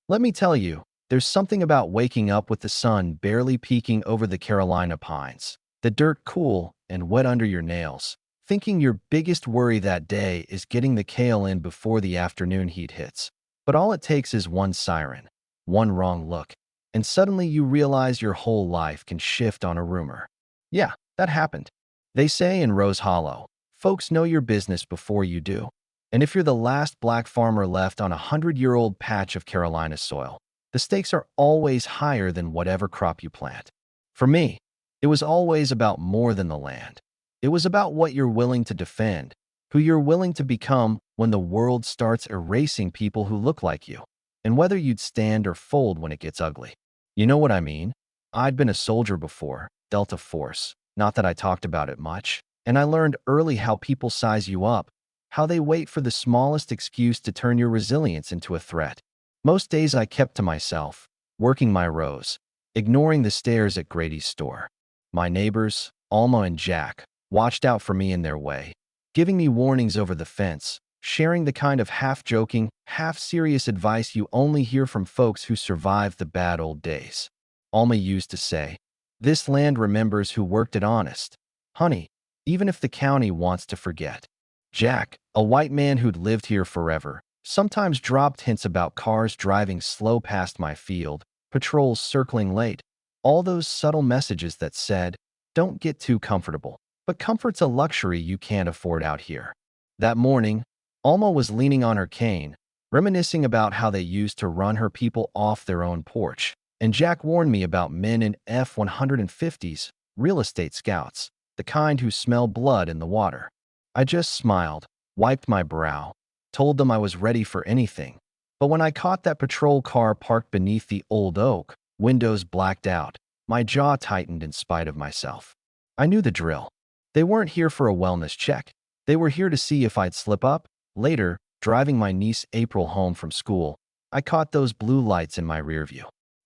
Let me tell you, there's something about waking up with the sun barely peeking over the Carolina pines, the dirt cool and wet under your nails, thinking your biggest worry that day is getting the kale in before the afternoon heat hits. But all it takes is one siren, one wrong look, and suddenly you realize your whole life can shift on a rumor. Yeah, that happened. They say in Rose Hollow, folks know your business before you do. And if you're the last black farmer left on a 100-year-old patch of Carolina soil, the stakes are always higher than whatever crop you plant. For me, it was always about more than the land. It was about what you're willing to defend, who you're willing to become when the world starts erasing people who look like you, and whether you'd stand or fold when it gets ugly. You know what I mean? I'd been a soldier before, Delta Force, not that I talked about it much, and I learned early how people size you up, how they wait for the smallest excuse to turn your resilience into a threat. Most days I kept to myself, working my rows, ignoring the stares at Grady's store. My neighbors, Alma and Jack, watched out for me in their way, giving me warnings over the fence, sharing the kind of half-joking, half-serious advice you only hear from folks who survived the bad old days. Alma used to say, "This land remembers who worked it honest, honey, even if the county wants to forget." Jack, a white man who'd lived here forever, sometimes dropped hints about cars driving slow past my field, patrols circling late, all those subtle messages that said, "Don't get too comfortable." But comfort's a luxury you can't afford out here. That morning, Alma was leaning on her cane, reminiscing about how they used to run her people off their own porch. And Jack warned me about men in F-150s, real estate scouts, the kind who smell blood in the water. I just smiled, wiped my brow, told them I was ready for anything. But when I caught that patrol car parked beneath the old oak, windows blacked out, my jaw tightened in spite of myself. I knew the drill. They weren't here for a wellness check. They were here to see if I'd slip up. Later, driving my niece April home from school, I caught those blue lights in my rearview.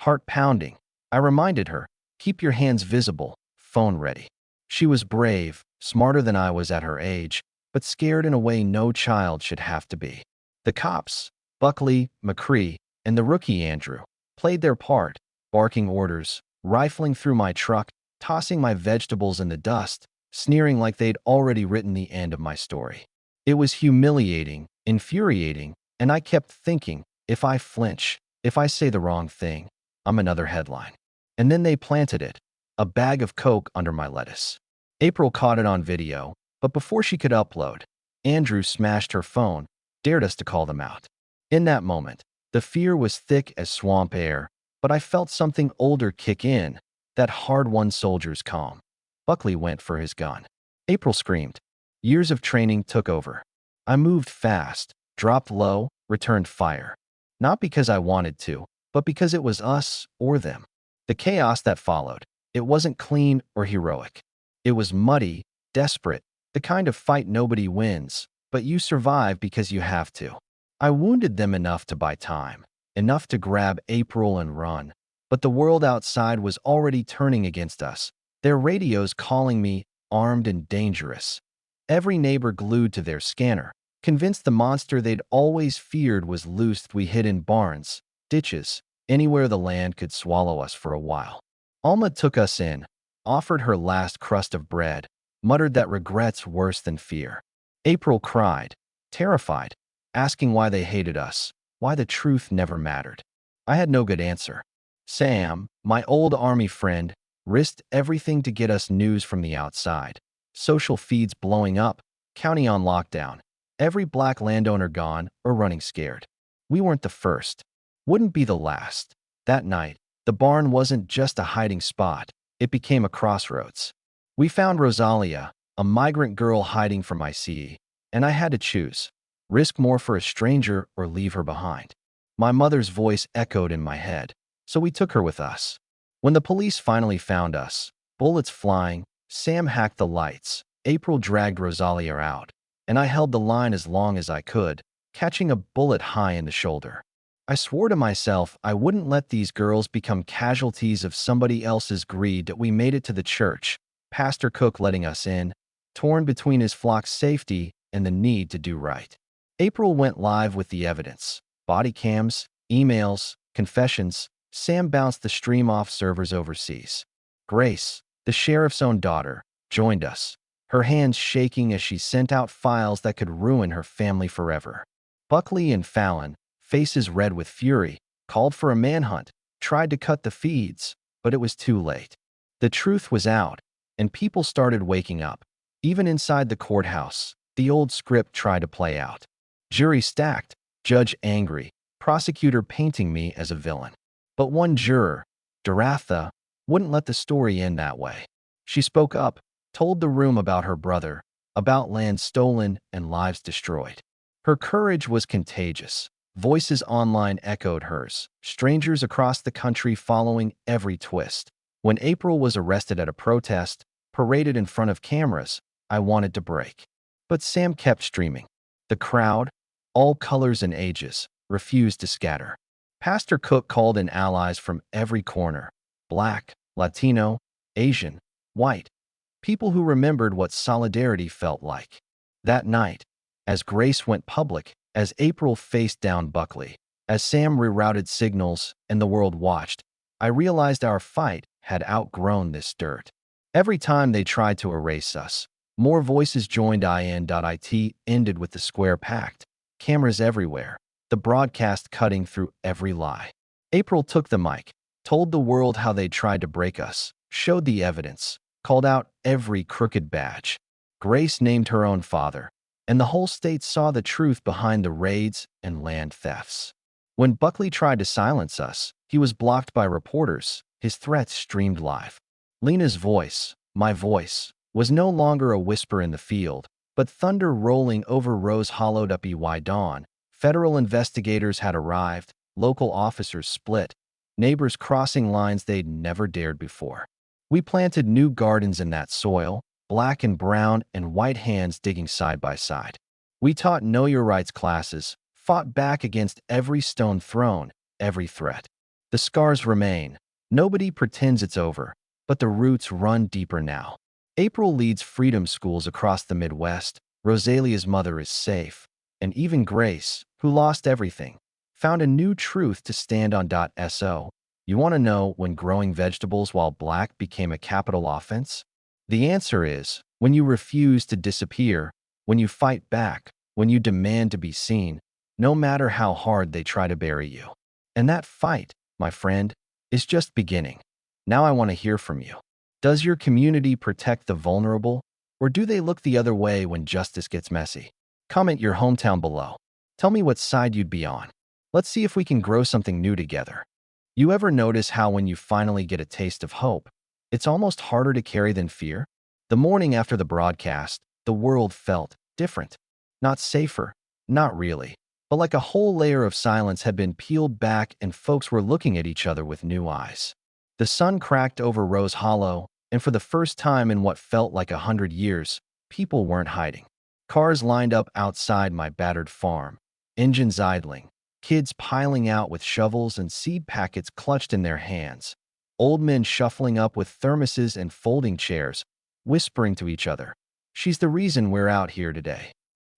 Heart pounding, I reminded her, "Keep your hands visible, phone ready." She was brave, smarter than I was at her age, but scared in a way no child should have to be. The cops, Buckley, McCree, and the rookie Andrew, played their part, barking orders, rifling through my truck, tossing my vegetables in the dust, sneering like they'd already written the end of my story. It was humiliating, infuriating, and I kept thinking, if I flinch, if I say the wrong thing, I'm another headline. And then they planted it, a bag of Coke under my lettuce. April caught it on video, but before she could upload, Andrew smashed her phone, dared us to call them out. In that moment, the fear was thick as swamp air, but I felt something older kick in, that hard-won soldier's calm. Buckley went for his gun. April screamed. Years of training took over. I moved fast, dropped low, returned fire. Not because I wanted to, but because it was us or them. The chaos that followed, it wasn't clean or heroic. It was muddy, desperate, the kind of fight nobody wins, but you survive because you have to. I wounded them enough to buy time, enough to grab April and run, but the world outside was already turning against us, their radios calling me armed and dangerous. Every neighbor glued to their scanner, convinced the monster they'd always feared was loose. We hid in barns, ditches, anywhere the land could swallow us for a while. Alma took us in, offered her last crust of bread, muttered that regret's worse than fear. April cried, terrified, asking why they hated us, why the truth never mattered. I had no good answer. Sam, my old army friend, risked everything to get us news from the outside. Social feeds blowing up, county on lockdown, every black landowner gone or running scared. We weren't the first. Wouldn't be the last. That night, the barn wasn't just a hiding spot. It became a crossroads. We found Rosalia, a migrant girl hiding from ICE, and I had to choose. Risk more for a stranger or leave her behind. My mother's voice echoed in my head, so we took her with us. When the police finally found us, bullets flying, Sam hacked the lights, April dragged Rosalia out, and I held the line as long as I could, catching a bullet high in the shoulder. I swore to myself I wouldn't let these girls become casualties of somebody else's greed. That we made it to the church, Pastor Cook letting us in, torn between his flock's safety and the need to do right. April went live with the evidence, body cams, emails, Confessions. Sam bounced the stream off servers overseas. Grace, the sheriff's own daughter, joined us, her hands shaking as she sent out files that could ruin her family forever. Buckley and Fallon, faces red with fury, called for a manhunt, tried to cut the feeds, but it was too late. The truth was out, and people started waking up. Even inside the courthouse, the old script tried to play out. Jury stacked, judge angry, prosecutor painting me as a villain. But one juror, Doratha, wouldn't let the story end that way. She spoke up, told the room about her brother, about land stolen and lives destroyed. Her courage was contagious. Voices online echoed hers, strangers across the country following every twist. When April was arrested at a protest, paraded in front of cameras, I wanted to break. But Sam kept streaming. The crowd, all colors and ages, refused to scatter. Pastor Cook called in allies from every corner: Black, Latino, Asian, white. People who remembered what solidarity felt like. That night, as Grace went public, as April faced down Buckley, as Sam rerouted signals and the world watched, I realized our fight had outgrown this dirt. Every time they tried to erase us, more voices joined. In.it ended with the square packed, cameras everywhere, the broadcast cutting through every lie. April took the mic, told the world how they tried to break us, showed the evidence, called out every crooked badge. Grace named her own father, and the whole state saw the truth behind the raids and land thefts. When Buckley tried to silence us, he was blocked by reporters. His threats streamed live. Lena's voice, my voice, was no longer a whisper in the field, but thunder rolling over rose-hollowed up EY dawn. Federal investigators had arrived, local officers split, neighbors crossing lines they'd never dared before. We planted new gardens in that soil, black and brown and white hands digging side by side. We taught Know Your Rights classes, fought back against every stone thrown, every threat. The scars remain. Nobody pretends it's over, but the roots run deeper now. April leads freedom schools across the Midwest. Rosalia's mother is safe. And even Grace, who lost everything, found a new truth to stand on. So, you want to know when growing vegetables while black became a capital offense? The answer is when you refuse to disappear, when you fight back, when you demand to be seen, no matter how hard they try to bury you. And that fight, my friend, is just beginning. Now I want to hear from you. Does your community protect the vulnerable, or do they look the other way when justice gets messy? Comment your hometown below. Tell me what side you'd be on. Let's see if we can grow something new together. You ever notice how when you finally get a taste of hope, it's almost harder to carry than fear? The morning after the broadcast, the world felt different. Not safer, not really, but like a whole layer of silence had been peeled back and folks were looking at each other with new eyes. The sun cracked over Rose Hollow, and for the first time in what felt like 100 years, people weren't hiding. Cars lined up outside my battered farm, engines idling, kids piling out with shovels and seed packets clutched in their hands, old men shuffling up with thermoses and folding chairs, whispering to each other, "She's the reason we're out here today."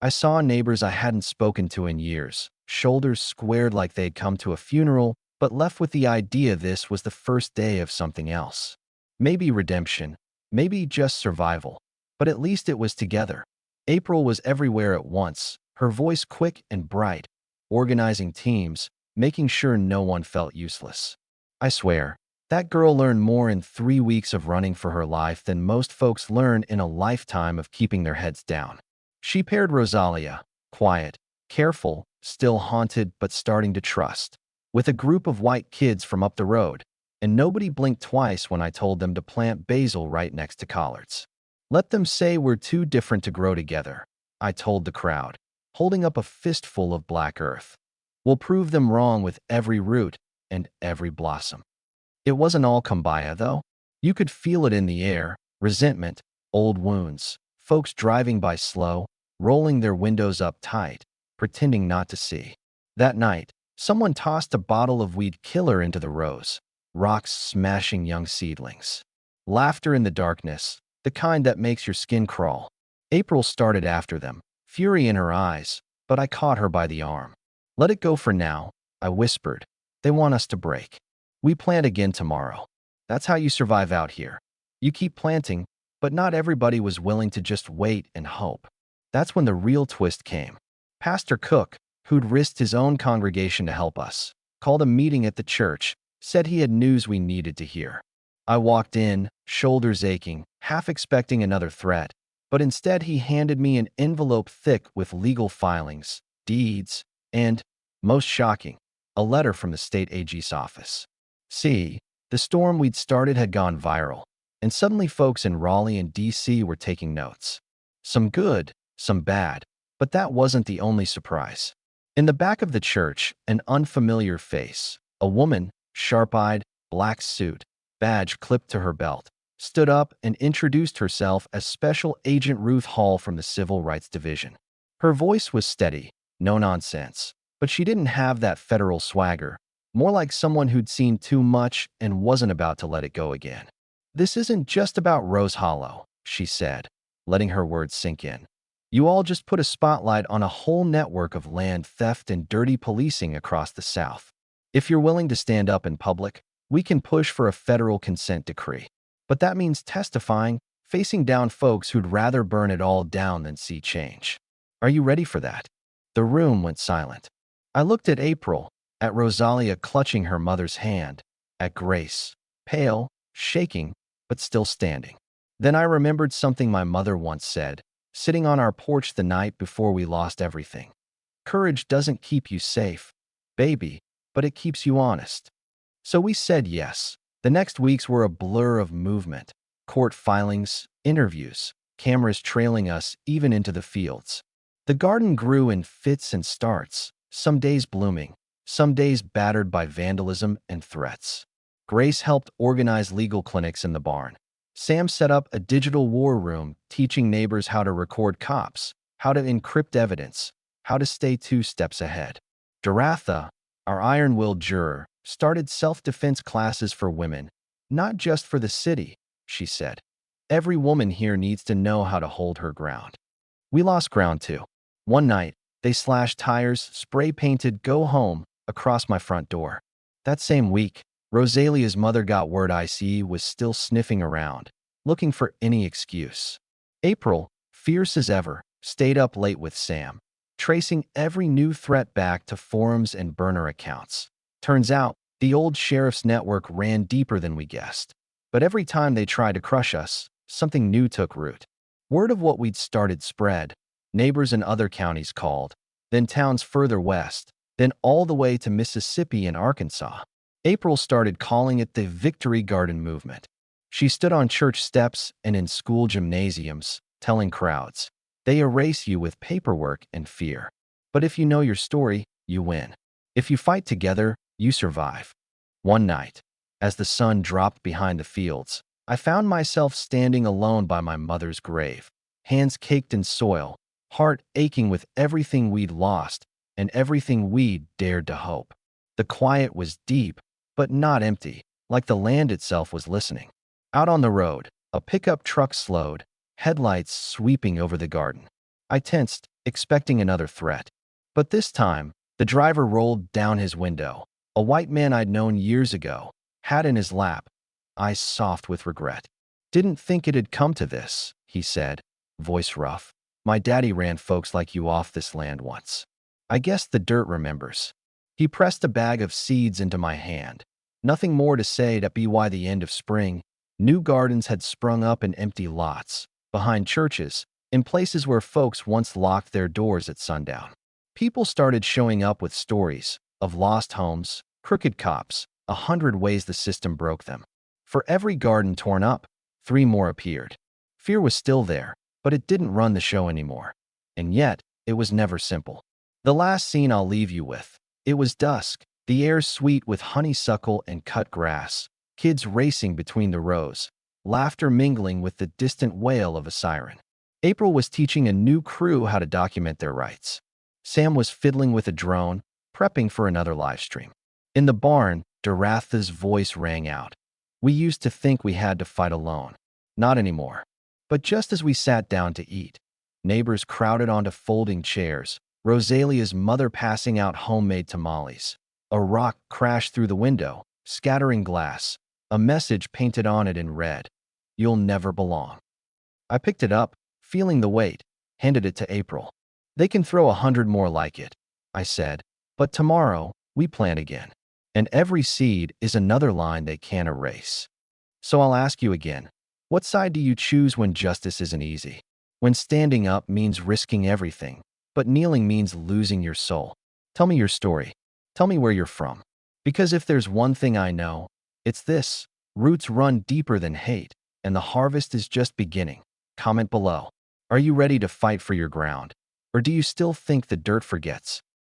I saw neighbors I hadn't spoken to in years, shoulders squared like they'd come to a funeral, but left with the idea this was the first day of something else. Maybe redemption, maybe just survival, but at least it was together. April was everywhere at once, her voice quick and bright, organizing teams, making sure no one felt useless. I swear, that girl learned more in 3 weeks of running for her life than most folks learn in a lifetime of keeping their heads down. She paired Rosalia, quiet, careful, still haunted but starting to trust, with a group of white kids from up the road, and nobody blinked twice when I told them to plant basil right next to collards. Let them say we're too different to grow together, I told the crowd, holding up a fistful of black earth. We'll prove them wrong with every root and every blossom. It wasn't all kumbaya, though. You could feel it in the air, resentment, old wounds, folks driving by slow, rolling their windows up tight, pretending not to see. That night, someone tossed a bottle of weed killer into the rows, rocks smashing young seedlings. Laughter in the darkness, the kind that makes your skin crawl. April started after them, fury in her eyes, but I caught her by the arm. "Let it go for now," I whispered. They want us to break. We plant again tomorrow. That's how you survive out here. You keep planting, but not everybody was willing to just wait and hope. That's when the real twist came. Pastor Cook, who'd risked his own congregation to help us, called a meeting at the church, said he had news we needed to hear. I walked in, shoulders aching, half expecting another threat, but instead he handed me an envelope thick with legal filings, deeds, and, most shocking, a letter from the state AG's office. See, the storm we'd started had gone viral, and suddenly folks in Raleigh and DC were taking notes. Some good, some bad, but that wasn't the only surprise. In the back of the church, an unfamiliar face, a woman, sharp-eyed, black suit, badge clipped to her belt, stood up and introduced herself as Special Agent Ruth Hall from the Civil Rights Division. Her voice was steady, no nonsense, but she didn't have that federal swagger, more like someone who'd seen too much and wasn't about to let it go again. "This isn't just about Rose Hollow," she said, letting her words sink in. "You all just put a spotlight on a whole network of land theft and dirty policing across the South. If you're willing to stand up in public, we can push for a federal consent decree. But that means testifying, facing down folks who'd rather burn it all down than see change. Are you ready for that?" The room went silent. I looked at April, at Rosalia clutching her mother's hand, at Grace, pale, shaking, but still standing. Then I remembered something my mother once said, sitting on our porch the night before we lost everything. "Courage doesn't keep you safe, baby, but it keeps you honest." So we said yes. The next weeks were a blur of movement, court filings, interviews, cameras trailing us even into the fields. The garden grew in fits and starts, some days blooming, some days battered by vandalism and threats. Grace helped organize legal clinics in the barn. Sam set up a digital war room, teaching neighbors how to record cops, how to encrypt evidence, how to stay 2 steps ahead. Doratha, our iron-willed juror, started self-defense classes for women, "Not just for the city," she said. "Every woman here needs to know how to hold her ground." We lost ground too. One night, they slashed tires, spray-painted "Go home" across my front door. That same week, Rosalia's mother got word ICE was still sniffing around, looking for any excuse. April, fierce as ever, stayed up late with Sam, tracing every new threat back to forums and burner accounts. Turns out, the old sheriff's network ran deeper than we guessed. But every time they tried to crush us, something new took root. Word of what we'd started spread. Neighbors in other counties called, then towns further west, then all the way to Mississippi and Arkansas. April started calling it the Victory Garden movement. She stood on church steps and in school gymnasiums, telling crowds, "They erase you with paperwork and fear. But if you know your story, you win. If you fight together, you survive." One night, as the sun dropped behind the fields, I found myself standing alone by my mother's grave, hands caked in soil, heart aching with everything we'd lost and everything we'd dared to hope. The quiet was deep, but not empty, like the land itself was listening. Out on the road, a pickup truck slowed, headlights sweeping over the garden. I tensed, expecting another threat. But this time, the driver rolled down his window. A white man I'd known years ago, hat in his lap, eyes soft with regret. "Didn't think it had come to this," he said, voice rough. "My daddy ran folks like you off this land once. I guess the dirt remembers." He pressed a bag of seeds into my hand. Nothing more to say but by the end of spring, new gardens had sprung up in empty lots, behind churches, in places where folks once locked their doors at sundown. People started showing up with stories of lost homes, crooked cops, 100 ways the system broke them. For every garden torn up, 3 more appeared. Fear was still there, but it didn't run the show anymore. And yet, it was never simple. The last scene I'll leave you with. It was dusk, the air sweet with honeysuckle and cut grass, kids racing between the rows, laughter mingling with the distant wail of a siren. April was teaching a new crew how to document their rights. Sam was fiddling with a drone, prepping for another live stream. In the barn, Doratha's voice rang out. We used to think we had to fight alone. Not anymore. But just as we sat down to eat, neighbors crowded onto folding chairs, Rosalia's mother passing out homemade tamales. A rock crashed through the window, scattering glass. A message painted on it in red. You'll never belong. I picked it up, feeling the weight, handed it to April. They can throw 100 more like it, I said, but tomorrow we plant again. And every seed is another line they can't erase. So I'll ask you again, what side do you choose when justice isn't easy? When standing up means risking everything, but kneeling means losing your soul? Tell me your story. Tell me where you're from. Because if there's one thing I know, it's this: roots run deeper than hate, and the harvest is just beginning. Comment below. Are you ready to fight for your ground? Or do you still think the dirt forgets?